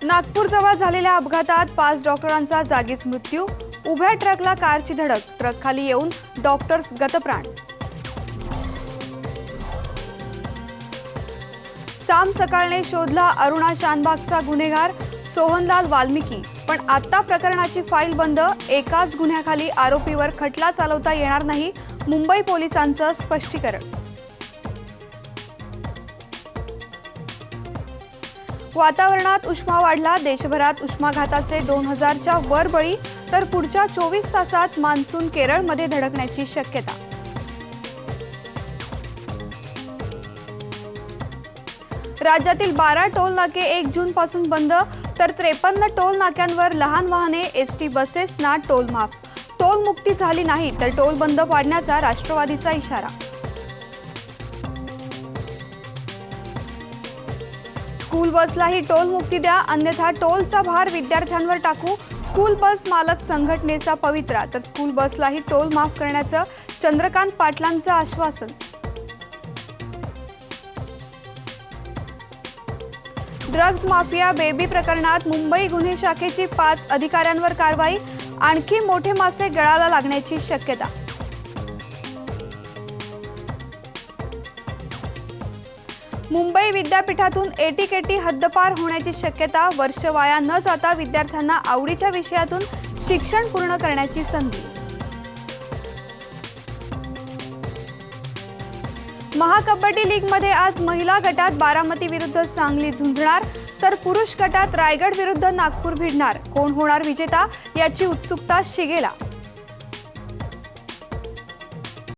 नागपूरजवळ झालेल्या अपघातात 5 डॉक्टरांचा जागीच मृत्यू। उभ्या ट्रकला कारची धडक, ट्रकखाली येऊन डॉक्टर्स गतप्राण। साम सकाळने शोधला अरुणा शानबागचा गुन्हेगार सोहनलाल वाल्मिकी, पण आता प्रकरणाची फाईल बंद। एकाच गुन्ह्याखाली आरोपीवर खटला चालवता येणार नाही, मुंबई पोलिसांचं स्पष्टीकरण। वातावरणात उष्मा वाढला, देशभरात उष्माघाताचे 2000च्या वर बळी, तर पुढच्या 24 तासात मान्सून केरळमध्ये धडकण्याची शक्यता। राज्यातील 12 टोल नाके 1 जून पासून बंद, तर 53 टोल नाक्यांवर लहान वाहने, एसटी बसेसना टोल माफ। टोल मुक्ती झाली नाही तर टोल बंद पाडण्याचा राष्ट्रवादीचा इशारा। स्कूल बसलाही टोल मुक्ती द्या, अन्यथा टोलचा भार विद्यार्थ्यांवर टाकू। स्कूल बस मालक संघटनेचा पवित्रा, तर स्कूल बसलाही टोल माफ करण्याचं चंद्रकांत पाटलांचं आश्वासन। ड्रग्ज माफिया बेबी प्रकरणात मुंबई गुन्हे शाखेची 5 अधिकाऱ्यांवर कारवाई, आणखी मोठे मासे गळाला लागण्याची शक्यता। मुंबई विद्यापीठातून एटीकेटी हद्दपार होण्याची शक्यता, वर्ष वाया न जाता विद्यार्थ्यांना आवडीच्या विषयातून शिक्षण पूर्ण करण्याची संधी। महाकबड्डी लीगमध्ये आज महिला गटात बारामती विरुद्ध सांगली झुंजणार, तर पुरुष गटात रायगड विरुद्ध नागपूर भिडणार। कोण होणार विजेता याची उत्सुकता शिगेला।